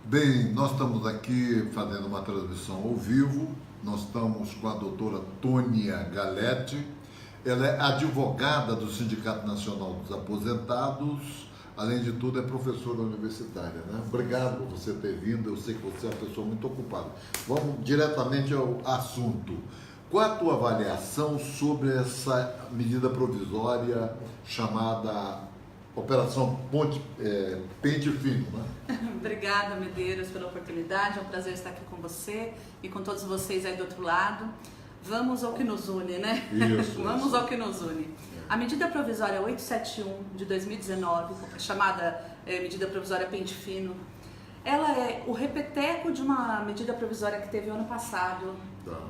Bem, nós estamos aqui fazendo uma transmissão ao vivo. Nós estamos com a doutora Tônia Galetti. Ela é advogada do Sindicato Nacional dos Aposentados. Além de tudo, é professora universitária, né? Obrigado por você ter vindo. Eu sei que você é uma pessoa muito ocupada. Vamos diretamente ao assunto. Qual a tua avaliação sobre essa medida provisória chamada Operação Pente Fino, né? Obrigada, Medeiros, pela oportunidade. É um prazer estar aqui com você e com todos vocês aí do outro lado. Vamos ao que nos une, né? Vamos ao que nos une. A medida provisória 871 de 2019, chamada medida provisória Pente Fino, ela é o repeteco de uma medida provisória que teve o ano passado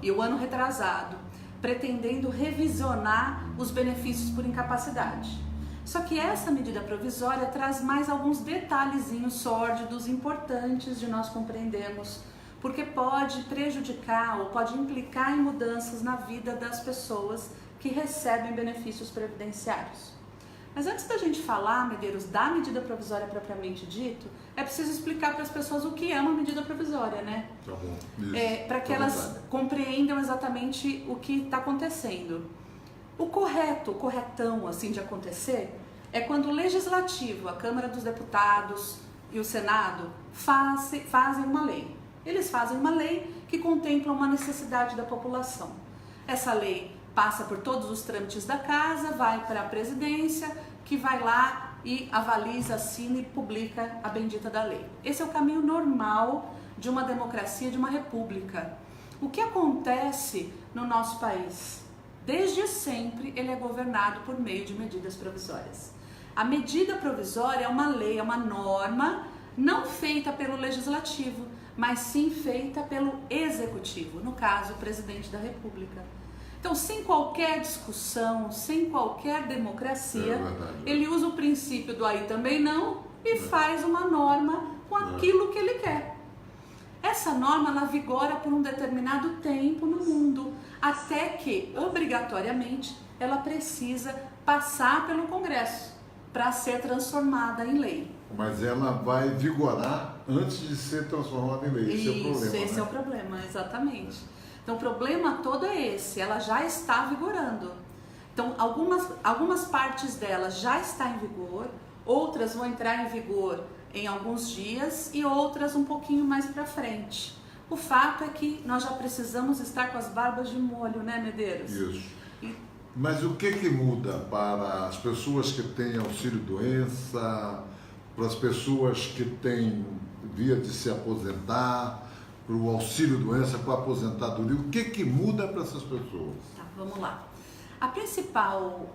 e o ano retrasado, pretendendo revisionar os benefícios por incapacidade. Só que essa medida provisória traz mais alguns detalhezinhos sórdidos, importantes de nós compreendermos, porque pode prejudicar ou pode implicar em mudanças na vida das pessoas que recebem benefícios previdenciários. Mas antes da gente falar, Medeiros, da medida provisória propriamente dito, é preciso explicar para as pessoas o que é uma medida provisória, né? Tá bom. Para que elas compreendam exatamente o que está acontecendo. O corretão assim de acontecer, é quando o Legislativo, a Câmara dos Deputados e o Senado fazem uma lei. Eles fazem uma lei que contempla uma necessidade da população. Essa lei passa por todos os trâmites da casa, vai para a presidência, que vai lá e avaliza, assina e publica a bendita da lei. Esse é o caminho normal de uma democracia, de uma república. O que acontece no nosso país? Desde sempre ele é governado por meio de medidas provisórias. A medida provisória é uma lei, é uma norma não feita pelo Legislativo, mas sim feita pelo Executivo, no caso, o Presidente da República. Então, sem qualquer discussão, sem qualquer democracia, ele usa o princípio do aí também não e faz uma norma com aquilo que ele quer. Essa norma, ela vigora por um determinado tempo no mundo, até que, obrigatoriamente, ela precisa passar pelo Congresso para ser transformada em lei. Mas ela vai vigorar antes de ser transformada em lei. Esse é o problema. Esse é o problema, exatamente. Então, o problema todo é esse, ela já está vigorando. Então, algumas partes dela já está em vigor, outras vão entrar em vigor em alguns dias e outras um pouquinho mais para frente. O fato é que nós já precisamos estar com as barbas de molho, né, Medeiros? Isso. Mas o que muda para as pessoas que têm auxílio-doença, para as pessoas que têm via de se aposentar, para o auxílio-doença, para a aposentadoria? O que muda para essas pessoas? Tá, vamos lá. A principal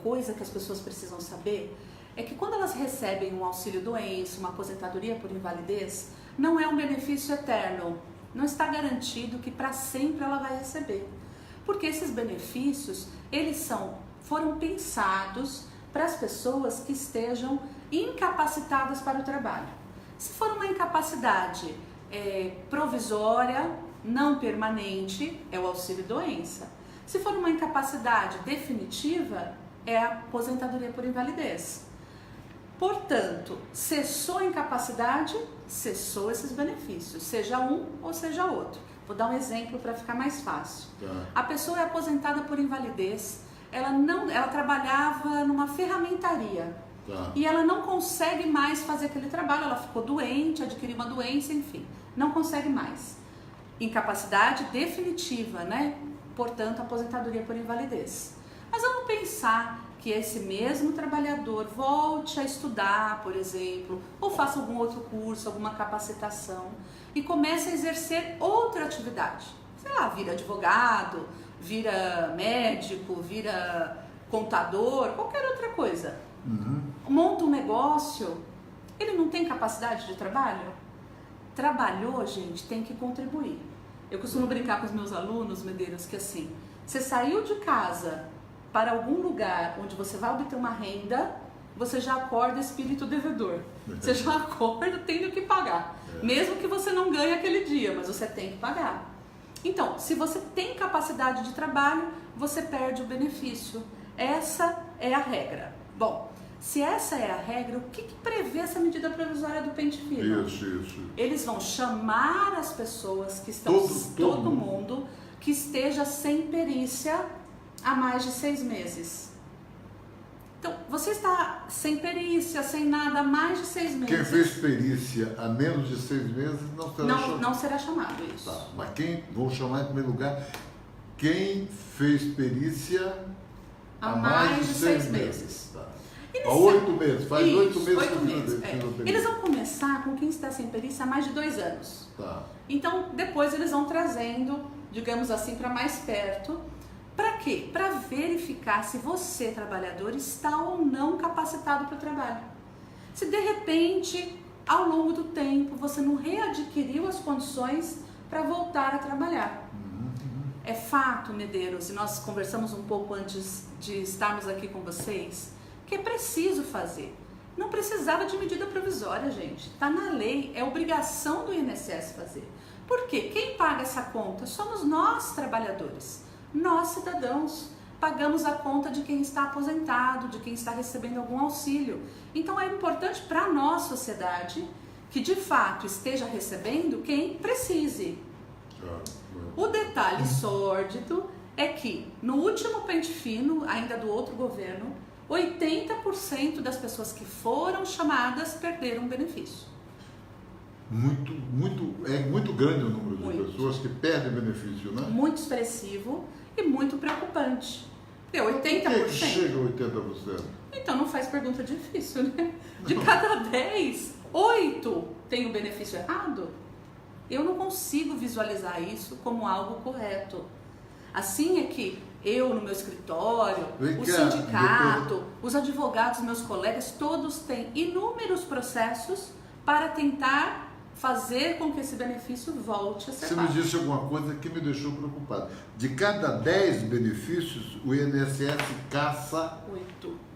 coisa que as pessoas precisam saber é que quando elas recebem um auxílio-doença, uma aposentadoria por invalidez, não é um benefício eterno. Não está garantido que para sempre ela vai receber. Porque esses benefícios, foram pensados para as pessoas que estejam incapacitadas para o trabalho. Se for uma incapacidade provisória, não permanente, é o auxílio-doença. Se for uma incapacidade definitiva, é a aposentadoria por invalidez. Portanto, cessou a incapacidade, cessou esses benefícios, seja um ou seja outro. Vou dar um exemplo para ficar mais fácil. A pessoa é aposentada por invalidez, ela trabalhava numa ferramentaria e ela não consegue mais fazer aquele trabalho, ela ficou doente, adquiriu uma doença, enfim, não consegue mais. Incapacidade definitiva, né? Portanto, aposentadoria por invalidez. Mas vamos pensar que esse mesmo trabalhador volte a estudar, por exemplo, ou faça algum outro curso, alguma capacitação e comece a exercer outra atividade. Sei lá, vira advogado, vira médico, vira contador, qualquer outra coisa. Monta um negócio, ele não tem capacidade de trabalho? Trabalhou, gente, tem que contribuir. Eu costumo brincar com os meus alunos, Medeiros, que assim, você saiu de casa para algum lugar onde você vai obter uma renda, você já acorda espírito devedor. Você já acorda tendo que pagar. Mesmo que você não ganhe aquele dia, mas você tem que pagar. Então, se você tem capacidade de trabalho, você perde o benefício. Essa é a regra. Bom, Se essa é a regra, o que prevê essa medida provisória do pente fino? Isso. Eles vão chamar as pessoas que estão, todo mundo que esteja sem perícia há mais de 6 meses. Então, você está sem perícia, sem nada há mais de 6 meses. Quem fez perícia há menos de 6 meses não será chamado. Não será chamado, isso. Tá, mas quem, vou chamar em primeiro lugar, quem fez perícia há mais de 6 meses. Tá. Há 8 meses, faz 8 meses. 8 meses. Eles vão começar com quem está sem perícia há mais de 2 anos. Tá. Então, depois eles vão trazendo, digamos assim, para mais perto. Para quê? Para verificar se você, trabalhador, está ou não capacitado para o trabalho. Se de repente, ao longo do tempo, você não readquiriu as condições para voltar a trabalhar. É fato, Medeiros, e nós conversamos um pouco antes de estarmos aqui com vocês, que é preciso fazer. Não precisava de medida provisória, gente. Está na lei, é obrigação do INSS fazer. Por quê? Quem paga essa conta somos nós, trabalhadores. Nós, cidadãos, pagamos a conta de quem está aposentado, de quem está recebendo algum auxílio. Então é importante para nós, sociedade, que de fato esteja recebendo quem precise. O detalhe sórdido é que no último pente fino, ainda do outro governo, 80% das pessoas que foram chamadas perderam o benefício. É muito grande o número de pessoas que perdem benefício, né? Muito expressivo e muito preocupante. É 80%. Por que chega a 80%? Então não faz pergunta difícil, né? De cada 10, 8 tem o benefício errado. Eu não consigo visualizar isso como algo correto. Assim é que eu no meu escritório, o sindicato, os advogados, meus colegas, todos têm inúmeros processos para tentar fazer com que esse benefício volte a ser pago. Você me disse alguma coisa que me deixou preocupado. De cada 10 benefícios, o INSS caça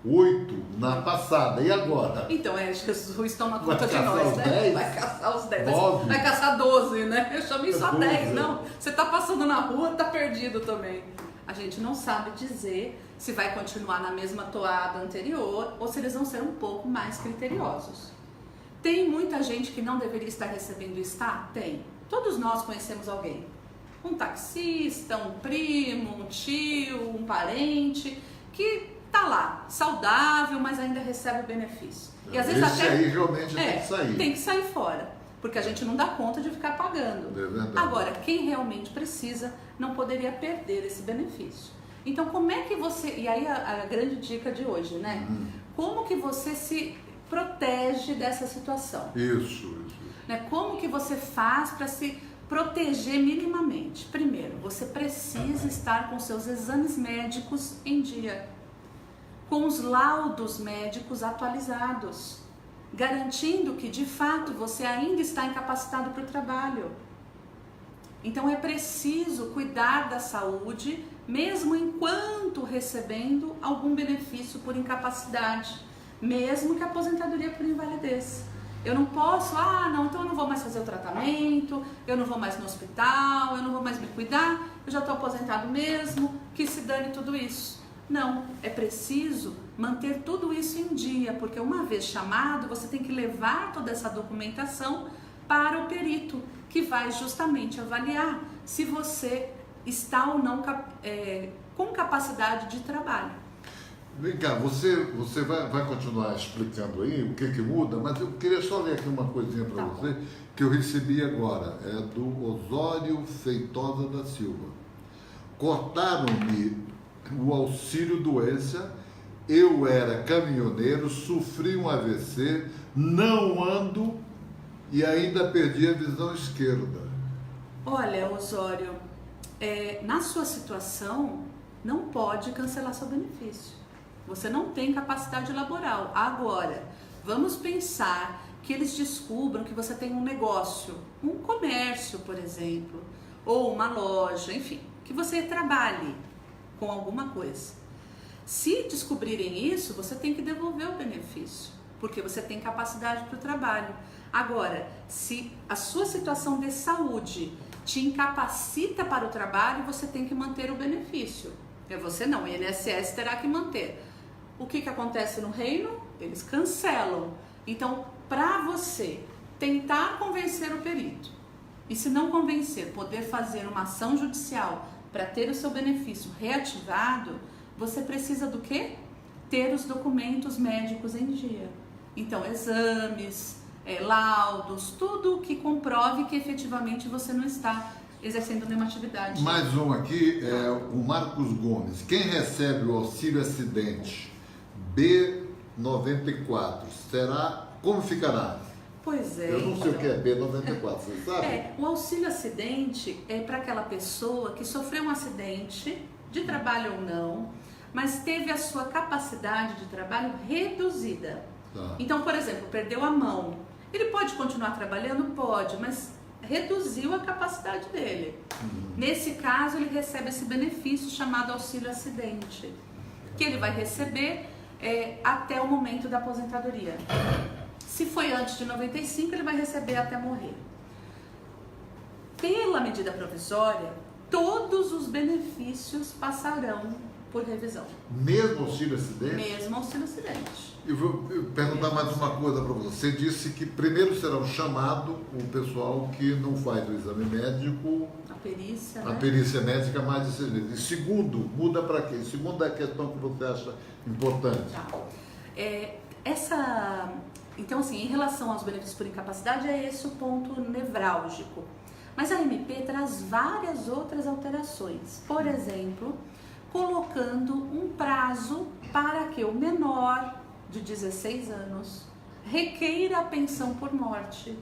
8 na passada. E agora? Então, Jesus toma conta de nós, né? 10? Vai caçar os 10. 9? Vai caçar 12, né? Eu chamei só 12. 10. Não, você tá passando na rua, tá perdido também. A gente não sabe dizer se vai continuar na mesma toada anterior ou se eles vão ser um pouco mais criteriosos. Tem muita gente que não deveria estar recebendo e está? Tem. Todos nós conhecemos alguém. Um taxista, um primo, um tio, um parente, que está lá, saudável, mas ainda recebe o benefício. E às vezes esse aí realmente tem que sair. Tem que sair fora, porque a gente não dá conta de ficar pagando. É verdade. Agora, quem realmente precisa não poderia perder esse benefício. Então, como é que você... E aí a grande dica de hoje, né? Como que você se protege dessa situação? Isso. Né? Como que você faz para se proteger minimamente? Primeiro, você precisa estar com seus exames médicos em dia, com os laudos médicos atualizados, garantindo que de fato você ainda está incapacitado para o trabalho. Então é preciso cuidar da saúde, mesmo enquanto recebendo algum benefício por incapacidade, mesmo que a aposentadoria por invalidez. Eu não posso, então eu não vou mais fazer o tratamento, eu não vou mais no hospital, eu não vou mais me cuidar, eu já estou aposentado mesmo, que se dane tudo isso. Não, é preciso manter tudo isso em dia, porque uma vez chamado, você tem que levar toda essa documentação para o perito, que vai justamente avaliar se você está ou não com capacidade de trabalho. Vem cá, você vai continuar explicando aí o que muda, mas eu queria só ler aqui uma coisinha para você, que eu recebi agora, é do Osório Feitosa da Silva. Cortaram-me o auxílio doença, eu era caminhoneiro, sofri um AVC, não ando e ainda perdi a visão esquerda. Olha, Osório, na sua situação, não pode cancelar seu benefício. Você não tem capacidade laboral. Agora, vamos pensar que eles descubram que você tem um negócio, um comércio, por exemplo, ou uma loja, enfim, que você trabalhe com alguma coisa. Se descobrirem isso, você tem que devolver o benefício, porque você tem capacidade para o trabalho. Agora, se a sua situação de saúde te incapacita para o trabalho, você tem que manter o benefício. Você não, o INSS terá que manter. o que acontece no reino? Eles cancelam. Então, para você tentar convencer o perito, e se não convencer, poder fazer uma ação judicial para ter o seu benefício reativado, você precisa do quê? Ter os documentos médicos em dia. Então, exames, laudos, tudo que comprove que efetivamente você não está exercendo nenhuma atividade. Mais um aqui é o Marcos Gomes. Quem recebe o auxílio acidente B94, como ficará? Pois é. Eu não sei o que é B94, você sabe? O auxílio acidente é para aquela pessoa que sofreu um acidente, de trabalho ou não, mas teve a sua capacidade de trabalho reduzida. Tá. Então, por exemplo, perdeu a mão. Ele pode continuar trabalhando? Pode, mas reduziu a capacidade dele. Nesse caso, ele recebe esse benefício chamado auxílio acidente, que ele vai receber até o momento da aposentadoria. Se foi antes de 95, ele vai receber até morrer. Pela medida provisória, todos os benefícios passarão por revisão. Mesmo auxílio acidente? Mesmo auxílio acidente. Eu vou perguntar mais uma coisa para você. Você disse que primeiro será chamado o pessoal que não faz o exame médico, a perícia, a perícia médica mais de 6 meses. E segundo, muda para quê? Segunda questão que você acha importante. Tá. Então, assim, em relação aos benefícios por incapacidade, é esse o ponto nevrálgico. Mas a MP traz várias outras alterações. Por exemplo, colocando um prazo para que o menor de 16 anos requeira a pensão por morte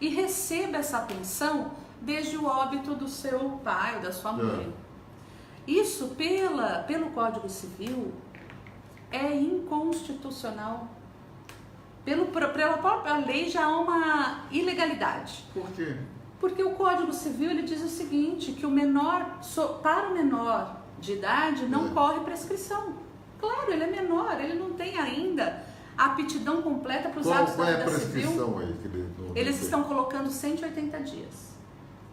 e receba essa pensão desde o óbito do seu pai ou da sua mãe. Isso, pelo Código Civil, é inconstitucional. Pela própria lei já há uma ilegalidade. Por quê? Porque o Código Civil ele diz o seguinte, que para o menor de idade não corre prescrição. Claro, ele é menor, ele não tem ainda a aptidão completa para os atos da vida civil. Qual é a prescrição aí? Eles estão colocando 180 dias.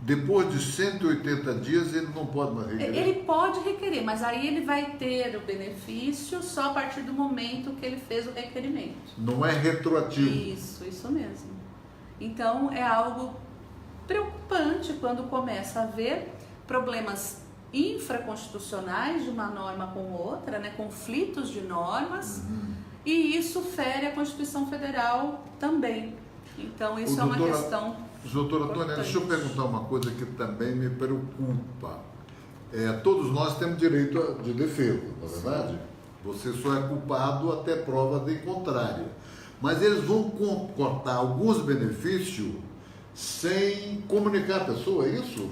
Depois de 180 dias ele não pode mais requerer? Ele pode requerer, mas aí ele vai ter o benefício só a partir do momento que ele fez o requerimento. Não é retroativo? Isso mesmo. Então é algo preocupante quando começa a haver problemas infraconstitucionais de uma norma com outra, né? Conflitos de normas, e isso fere a Constituição Federal também. Então isso é uma questão... Doutora Tônia, deixa eu perguntar uma coisa que também me preocupa. Todos nós temos direito de defesa, não é verdade? Você só é culpado até prova de contrária. Mas eles vão cortar alguns benefícios sem comunicar a pessoa, é isso?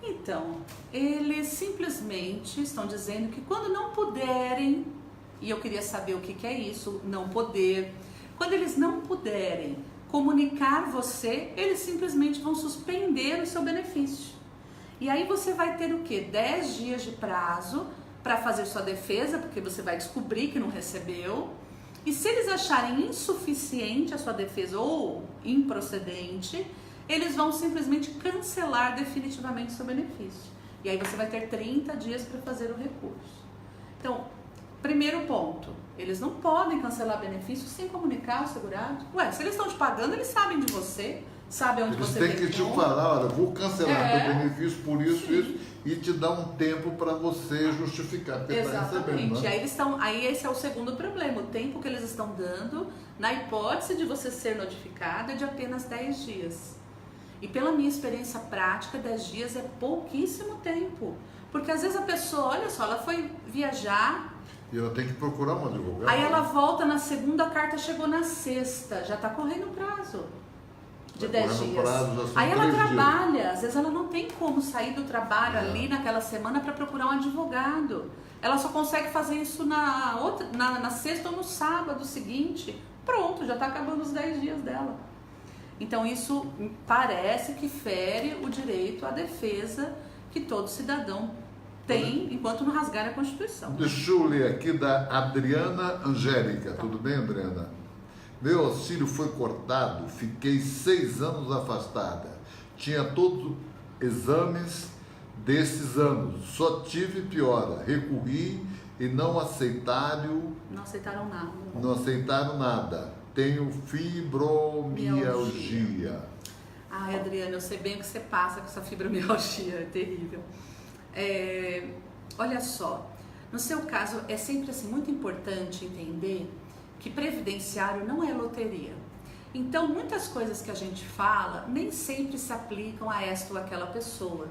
Então, eles simplesmente estão dizendo que quando não puderem, e eu queria saber o que é isso, não poder, quando eles não puderem comunicar você, eles simplesmente vão suspender o seu benefício. E aí você vai ter o quê? 10 dias de prazo para fazer sua defesa, porque você vai descobrir que não recebeu. E se eles acharem insuficiente a sua defesa ou improcedente, eles vão simplesmente cancelar definitivamente o seu benefício. E aí você vai ter 30 dias para fazer o recurso. Então, primeiro ponto, eles não podem cancelar benefício sem comunicar ao segurado. Se eles estão te pagando, eles sabem de você, sabem onde você tem. Eles têm que te falar, olha, vou cancelar teu benefício por isso, e te dar um tempo para você justificar porque está recebendo. Exatamente. Aí esse é o segundo problema, o tempo que eles estão dando, na hipótese de você ser notificado, é de apenas 10 dias. E pela minha experiência prática, 10 dias é pouquíssimo tempo. Porque às vezes a pessoa, olha só, ela foi viajar... E ela tem que procurar um advogado. Aí ela volta na segunda, a carta chegou na sexta, já está correndo o prazo de 10 dias. Aí ela trabalha, às vezes ela não tem como sair do trabalho ali naquela semana para procurar um advogado. Ela só consegue fazer isso na sexta ou no sábado seguinte. Pronto, já está acabando os 10 dias dela. Então isso parece que fere o direito à defesa que todo cidadão tem enquanto não rasgar a Constituição. Deixa eu ler aqui da Adriana Angélica. Tudo bem, Adriana? Meu auxílio foi cortado, fiquei 6 anos afastada. Tinha todos os exames desses anos, só tive piora. Recorri e não aceitaram nada. Não aceitaram nada. Tenho fibromialgia. Ai, Adriana, eu sei bem o que você passa com essa fibromialgia, é terrível. Olha só, no seu caso é sempre assim muito importante entender que previdenciário não é loteria. Então, muitas coisas que a gente fala nem sempre se aplicam a esta ou aquela pessoa.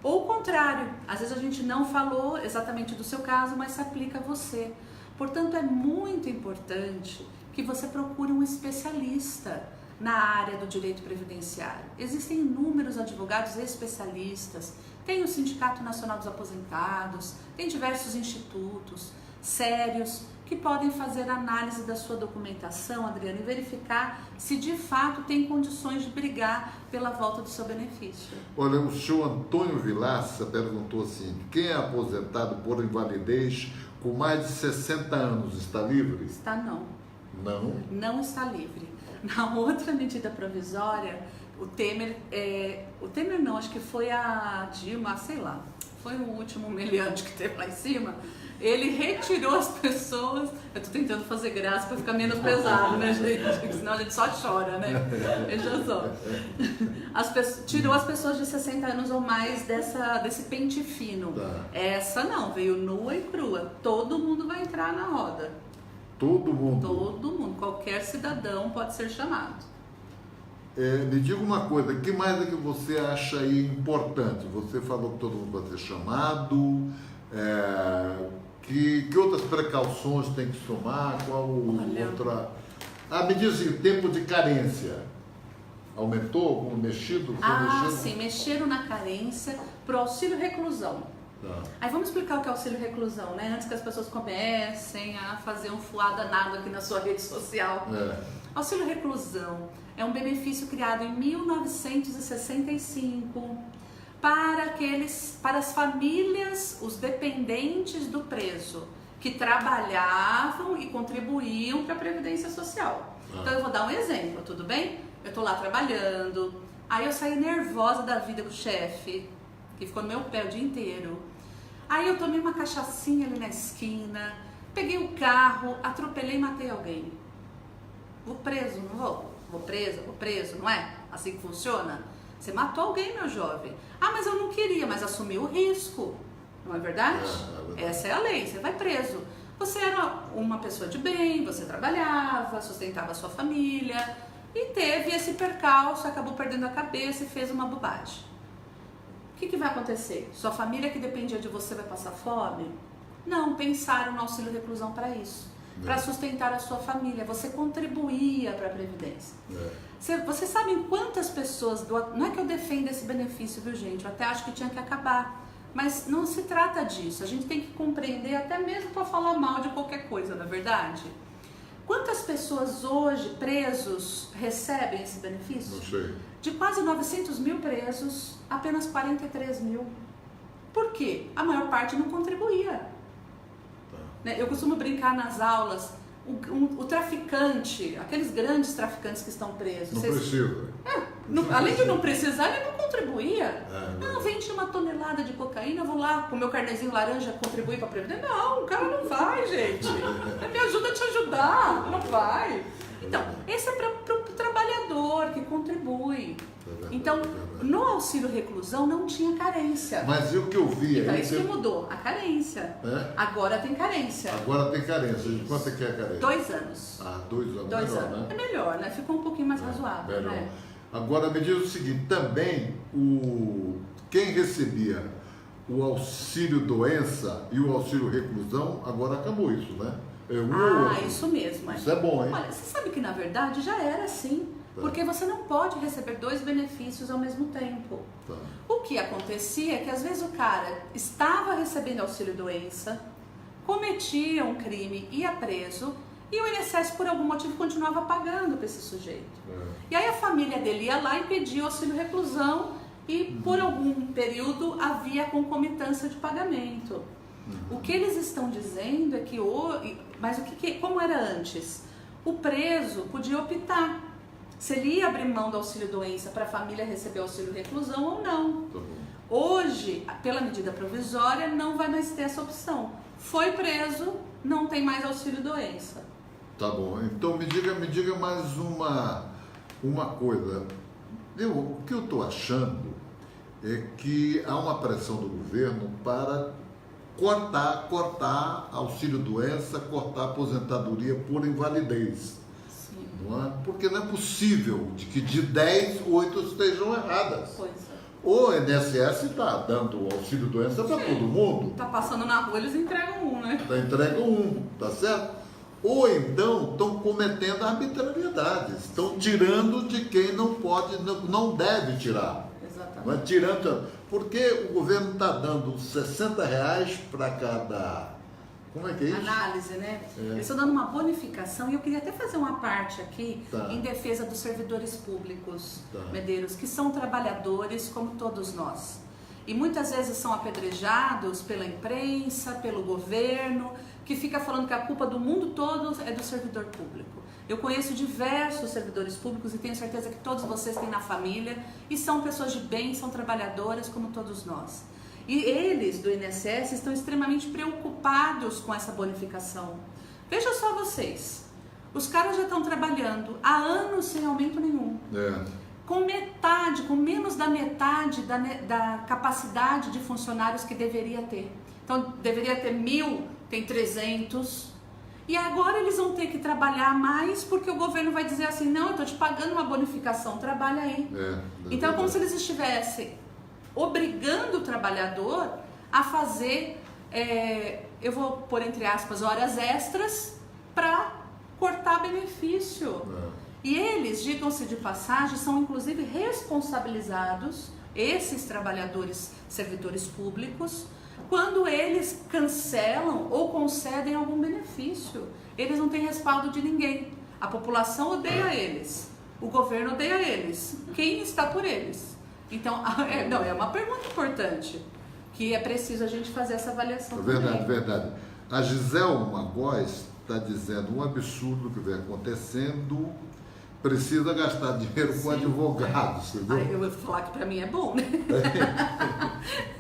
Ou o contrário, às vezes a gente não falou exatamente do seu caso, mas se aplica a você. Portanto, é muito importante que você procure um especialista na área do direito previdenciário. Existem inúmeros advogados especialistas, tem o Sindicato Nacional dos Aposentados, tem diversos institutos sérios que podem fazer análise da sua documentação, Adriana, e verificar se de fato tem condições de brigar pela volta do seu benefício. Olha, o senhor Antônio Vilaça perguntou assim: quem é aposentado por invalidez com mais de 60 anos está livre? Está não. Não? Não está livre. Na outra medida provisória, o Temer não, acho que foi a Dilma, sei lá, foi o último meliante que teve lá em cima, ele retirou as pessoas, eu tô tentando fazer graça para ficar menos pesado, né, gente? Senão a gente só chora, né? Veja só. Tirou as pessoas de 60 anos ou mais desse pente fino. Tá. Essa não, veio nua e crua. Todo mundo vai entrar na roda. Todo mundo? Todo mundo, qualquer cidadão pode ser chamado. Me diga uma coisa, o que mais é que você acha aí importante? Você falou que todo mundo vai ser chamado, que outras precauções tem que somar? Qual outra? Me diz assim, tempo de carência. Aumentou? Algum mexido? Sim, mexeram na carência para o auxílio reclusão. Tá. Aí vamos explicar o que é auxílio reclusão, né? Antes que as pessoas comecem a fazer um fuá danado aqui na sua rede social. Auxílio reclusão é um benefício criado em 1965 para as famílias, os dependentes do preso, que trabalhavam e contribuíam para a Previdência Social. Então eu vou dar um exemplo, tudo bem? Eu estou lá trabalhando, aí eu saí nervosa da vida com o chefe, que ficou no meu pé o dia inteiro. Aí eu tomei uma cachaçinha ali na esquina, peguei o carro, atropelei e matei alguém. Vou preso, não vou? Vou preso, não é? Assim que funciona? Você matou alguém, meu jovem. Mas eu não queria, mas assumi o risco. Não é verdade? Essa é a lei, você vai preso. Você era uma pessoa de bem, você trabalhava, sustentava a sua família e teve esse percalço, acabou perdendo a cabeça e fez uma bobagem. O que vai acontecer? Sua família que dependia de você vai passar fome? Não, pensaram no auxílio reclusão para isso. Para sustentar a sua família. Você contribuía para a Previdência. Vocês sabem quantas pessoas... Não é que eu defenda esse benefício, viu, gente? Eu até acho que tinha que acabar. Mas não se trata disso. A gente tem que compreender até mesmo para falar mal de qualquer coisa, não é verdade? Quantas pessoas hoje, presos, recebem esse benefício? Não sei. De quase 900 mil presos, apenas 43 mil. Por quê? A maior parte não contribuía. Eu costumo brincar nas aulas, o traficante, aqueles grandes traficantes que estão presos. Não precisa. Além de não precisar, ele não contribuía. Não, vende uma tonelada de cocaína, eu vou lá com o meu carnezinho laranja contribuir para a Previdência. Não, o cara não vai, gente. Me ajuda a te ajudar, não vai. Então, esse é para o trabalhador que contribui. Então, no auxílio reclusão não tinha carência. Mas o que eu vi... Então, isso que mudou, a carência. Agora tem carência. Agora tem carência. Quanto é que é a carência? 2 anos. 2 anos. 2 melhor, anos. Né? É melhor, né? Ficou um pouquinho mais razoável. Melhor. Né? Agora, me diz o seguinte, também quem recebia o auxílio doença e o auxílio reclusão, agora acabou isso, né? Isso mesmo. Isso é bom, hein? Olha, você sabe que na verdade já era assim. Porque você não pode receber 2 benefícios ao mesmo tempo. O que acontecia é que às vezes o cara estava recebendo auxílio doença, cometia um crime, ia preso, e o INSS por algum motivo continuava pagando para esse sujeito. E aí a família dele ia lá e pedia auxílio reclusão e por algum período havia concomitância de pagamento. O que eles estão dizendo é que como era antes? O preso podia optar se ele ia abrir mão do auxílio doença para a família receber auxílio reclusão ou não. Hoje, pela medida provisória, não vai mais ter essa opção. foi preso, não tem mais auxílio-doença. Tá bom. Então me diga mais uma coisa. O que eu estou achando é que há uma pressão do governo para cortar auxílio-doença, cortar aposentadoria por invalidez. Sim. Não é? Porque não é possível de que de 10, 8 estejam erradas. Pois é. O INSS está dando auxílio-doença para todo mundo. Tá passando na rua, eles entregam um, né? Entregam um, tá certo? Ou então estão cometendo arbitrariedades, estão tirando de quem não pode, não deve tirar. Exatamente. Não é? Tirando, porque o governo está dando R$60 para cada. Como é que é isso? Análise, né? É. Eles estão dando uma bonificação e eu queria até fazer uma parte aqui Tá. em defesa dos servidores públicos, Tá. Medeiros, que são trabalhadores como todos nós. E muitas vezes são apedrejados pela imprensa, pelo governo, que fica falando que a culpa do mundo todo é do servidor público. Eu conheço diversos servidores públicos e tenho certeza que todos vocês têm na família e são pessoas de bem, são trabalhadoras como todos nós. E eles do INSS estão extremamente preocupados com essa bonificação. Veja só vocês, os caras já estão trabalhando há anos sem aumento nenhum. Com metade, com menos da metade da capacidade de funcionários que deveria ter. Então, deveria ter 1.000, tem 300. E agora eles vão ter que trabalhar mais porque o governo vai dizer assim, não, eu estou te pagando uma bonificação, trabalha aí. Então, é como se eles estivessem obrigando o trabalhador a fazer, eu vou pôr entre aspas, horas extras para cortar benefício. E eles, digam-se de passagem, são inclusive responsabilizados, esses trabalhadores, servidores públicos, quando eles cancelam ou concedem algum benefício. Eles não têm respaldo de ninguém. A população odeia eles, o governo odeia eles. Quem está por eles? Então, é uma pergunta importante, que é preciso a gente fazer essa avaliação também. Verdade. A Giselma Góes está dizendo um absurdo que vem acontecendo, precisa gastar dinheiro com advogados, entendeu? Eu vou falar que para mim é bom, né?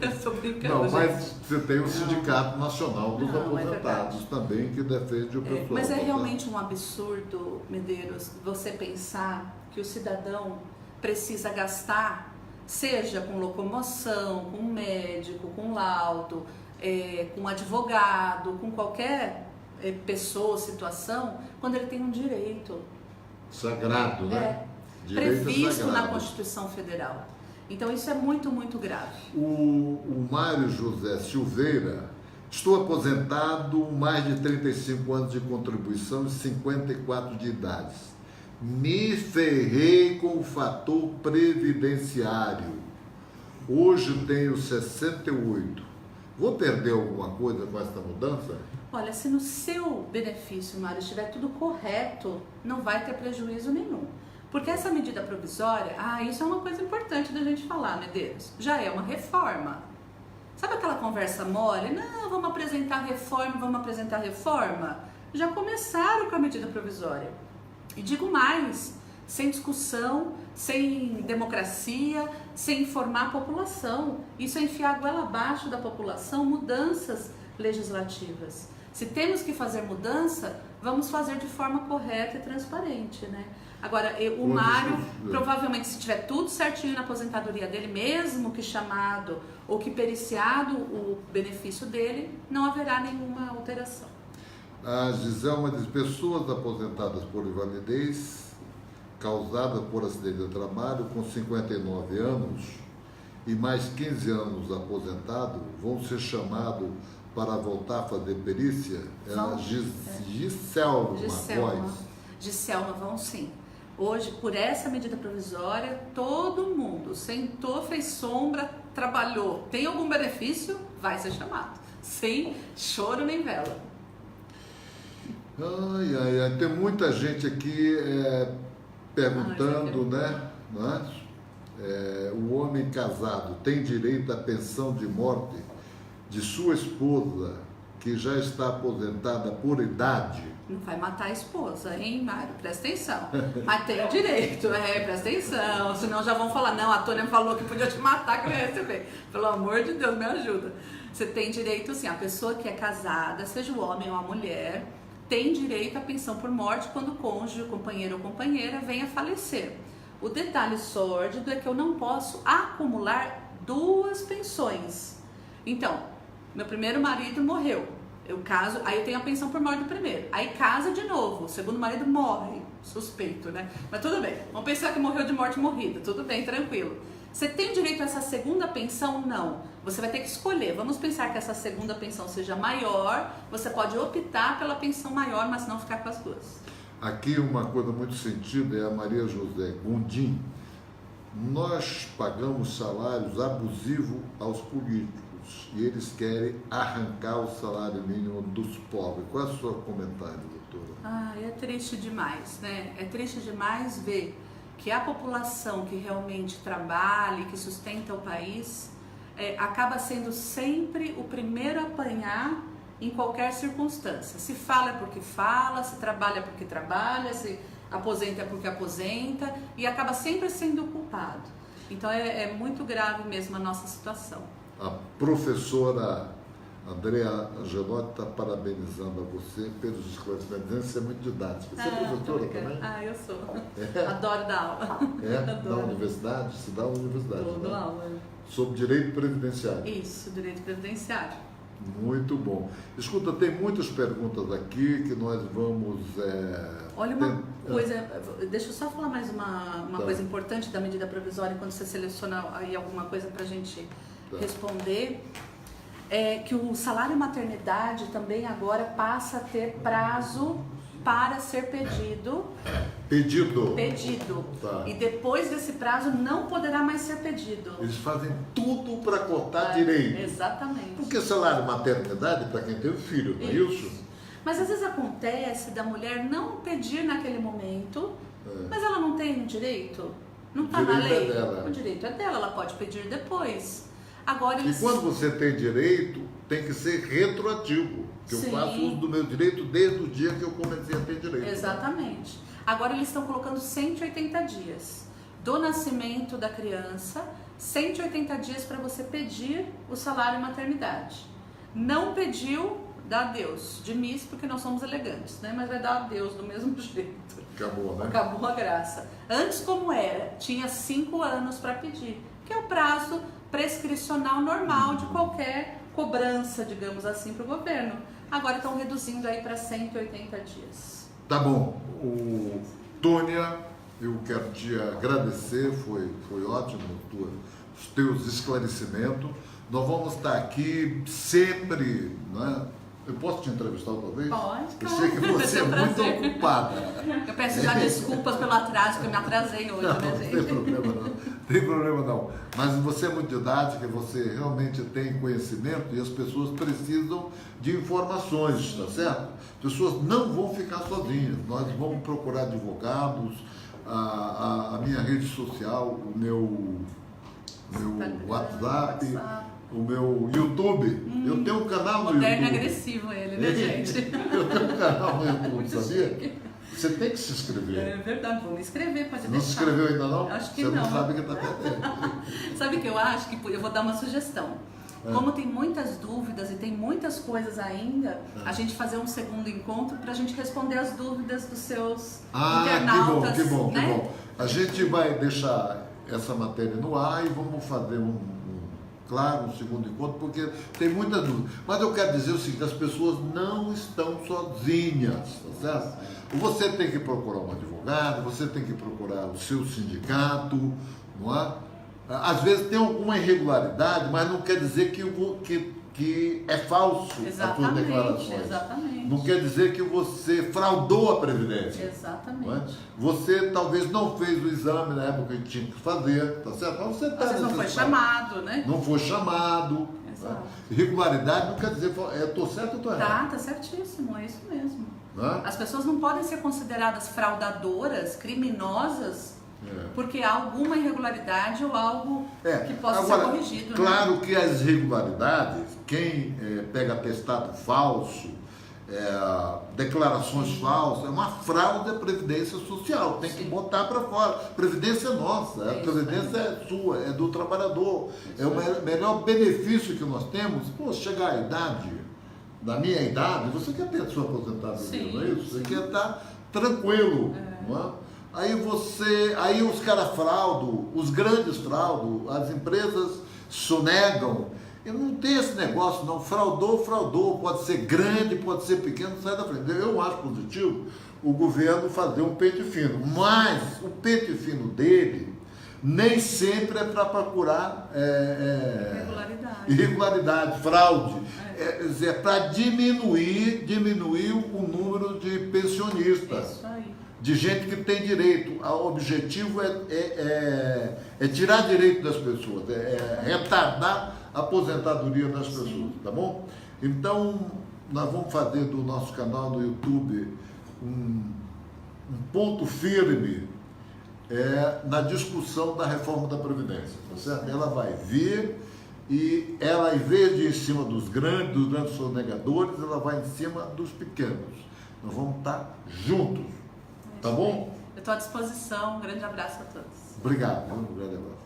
Eu estou brincando, Não, mas gente. você tem o Sindicato Nacional dos Não, é Aposentados também, que defende o pessoal. Mas é realmente um absurdo, Medeiros, você pensar que o cidadão precisa gastar, seja com locomoção, com médico, com laudo, com advogado, com qualquer pessoa, situação, quando ele tem um direito. Sagrado, né? Direito Previsto sagrado. na Constituição Federal. Então isso é muito, muito grave. O Mário José Silveira, estou aposentado, mais de 35 anos de contribuição e 54 de idade. Me ferrei com o fator previdenciário. Hoje tenho 68. Vou perder alguma coisa com essa mudança? Olha, se no seu benefício, Mário, estiver tudo correto, não vai ter prejuízo nenhum. Porque essa medida provisória, isso é uma coisa importante da gente falar, Medeiros, já é uma reforma. Sabe aquela conversa mole? Não, vamos apresentar reforma. Já começaram com a medida provisória. E digo mais, sem discussão, sem democracia, sem informar a população. Isso é enfiar a goela abaixo da população, mudanças legislativas. Se temos que fazer mudança, vamos fazer de forma correta e transparente, né? Agora, o Mário, provavelmente, se tiver tudo certinho na aposentadoria dele, mesmo que chamado ou que periciado o benefício dele, não haverá nenhuma alteração. A Giselma diz, pessoas aposentadas por invalidez causada por acidente de trabalho com 59 anos e mais 15 anos aposentado vão ser chamados para voltar a fazer perícia? Giselma, vão sim. Hoje, por essa medida provisória, todo mundo sentou, fez sombra, trabalhou, tem algum benefício, vai ser chamado. Sem choro nem vela. Tem muita gente aqui perguntando, né? O homem casado tem direito à pensão de morte de sua esposa que já está aposentada por idade. Não vai matar a esposa, hein, Mário? Presta atenção. Mas tem o direito, presta atenção. Senão já vão falar, não, a Tônia falou que podia te matar, que eu ia receber. Pelo amor de Deus, me ajuda. Você tem direito, sim, a pessoa que é casada, seja o homem ou a mulher, tem direito à pensão por morte quando o cônjuge, o companheiro ou companheira venha a falecer. O detalhe sórdido é que eu não posso acumular 2 pensões. Então, meu primeiro marido morreu, eu caso, aí eu tenho a pensão por morte do primeiro, aí casa de novo, o segundo marido morre, suspeito, né? Mas tudo bem, vamos pensar que morreu de morte morrida, tudo bem, tranquilo. Você tem direito a essa segunda pensão? Não. Você vai ter que escolher. Vamos pensar que essa segunda pensão seja maior, você pode optar pela pensão maior, mas não ficar com as 2. Aqui uma coisa muito sentida é a Maria José Gondim. Nós pagamos salários abusivos aos políticos e eles querem arrancar o salário mínimo dos pobres. Qual é o seu comentário, doutora? É triste demais, né? É triste demais ver que a população que realmente trabalha e que sustenta o país acaba sendo sempre o primeiro a apanhar em qualquer circunstância. Se fala é porque fala, se trabalha é porque trabalha, se aposenta é porque aposenta e acaba sempre sendo culpado. Então é muito grave mesmo a nossa situação. A professora Andrea Genotti está parabenizando a você pelos esclarecimentos, dizendo que você é muito didática. Você é professora também? Eu sou. Adoro dar aula. Na universidade? Se dá na universidade, Dou aula. Sobre direito previdenciário. Isso, direito previdenciário. Muito bom. Escuta, tem muitas perguntas aqui que nós vamos... Olha uma coisa, deixa eu só falar mais uma coisa importante da medida provisória, quando você seleciona aí alguma coisa para a gente responder. É que o salário maternidade também agora passa a ter prazo para ser pedido. Pedido. Tá. E depois desse prazo não poderá mais ser pedido. Eles fazem tudo para cortar direito. Exatamente. Porque salário maternidade para quem tem filho, não é isso? Mas às vezes acontece da mulher não pedir naquele momento, mas ela não tem o direito. Não está na lei. O direito é dela, ela pode pedir depois. Agora, E quando você tem direito, tem que ser retroativo. Que eu faço uso do meu direito desde o dia que eu comecei a ter direito. Exatamente. Agora eles estão colocando 180 dias do nascimento da criança, 180 dias para você pedir o salário maternidade. Não pediu, dá adeus. De Miss, porque nós somos elegantes, né? Mas vai dar adeus do mesmo jeito. Acabou, né? Acabou a graça. Antes, como era? Tinha 5 anos para pedir, que é o prazo prescricional normal de qualquer cobrança, digamos assim, para o governo. Agora estão reduzindo aí para 180 dias. Tá bom. Tônia, eu quero te agradecer, foi ótimo os teus esclarecimentos. Nós vamos estar aqui sempre, né? Eu posso te entrevistar outra vez? Pode, Eu sei que você é muito ocupada. Eu peço já desculpas pelo atraso, que eu me atrasei hoje, né, gente? Não tem problema não. Tem problema não. Mas você é muito didática, você realmente tem conhecimento e as pessoas precisam de informações, tá certo? As pessoas não vão ficar sozinhas. Nós vamos procurar advogados, a minha rede social, o meu WhatsApp, o meu YouTube. Eu tenho um canal no YouTube. Moderno e agressivo ele, né, gente? Eu tenho um canal no YouTube, sabia? Você tem que se inscrever. É verdade, vou me inscrever, pode Não deixar. se inscreveu ainda não? Acho que você não. Você não sabe que está perdendo. Sabe o que eu acho? Que eu vou dar uma sugestão. Como tem muitas dúvidas e tem muitas coisas ainda, a gente fazer um segundo encontro para a gente responder as dúvidas dos seus internautas. Que bom. A né? gente vai deixar essa matéria no ar e vamos fazer um segundo encontro, porque tem muita dúvida. Mas eu quero dizer o seguinte, as pessoas não estão sozinhas, tá certo? Você tem que procurar um advogado, você tem que procurar o seu sindicato, não é? Às vezes tem alguma irregularidade, mas não quer dizer que é falso as suas declarações. Exatamente. Não quer dizer que você fraudou a Previdência. Exatamente. Não é? Você talvez não fez o exame na época que tinha que fazer, tá certo? Mas você Às vezes não foi chamado, né? Não foi chamado. Exato. Né? Irregularidade não quer dizer, estou certo ou estou errado? Tá certíssimo, é isso mesmo. Né? As pessoas não podem ser consideradas fraudadoras, criminosas, porque há alguma irregularidade ou algo que possa Agora, ser corrigido. Claro, né? que as irregularidades, quem pega atestado falso, declarações falsas, é uma fraude à Previdência Social, tem que botar para fora. Previdência é nossa, a Previdência é sua, é do trabalhador. É o melhor benefício que nós temos. Pô, chegar à idade, da minha idade, você quer ter a sua aposentadoria, não é isso? Você quer estar tranquilo, não é? Aí os caras fraudam, os grandes fraudam, as empresas sonegam. Eu não tenho esse negócio, não. Fraudou, pode ser grande, pode ser pequeno, sai da frente. Eu acho positivo o governo fazer um pente fino, mas o pente fino dele nem sempre é para procurar irregularidade, fraude. É para diminuir o número de pensionistas. Isso aí. De gente que tem direito. O objetivo é tirar direito das pessoas, retardar a aposentadoria das pessoas, sim, tá bom? Então, nós vamos fazer do nosso canal no YouTube um ponto firme na discussão da reforma da Previdência, tá certo? Ela vai vir e ela, em vez de ir em cima dos grandes sonegadores, ela vai em cima dos pequenos. Nós vamos estar juntos. Tá bom? Eu estou à disposição. Um grande abraço a todos. Obrigado. Um grande abraço.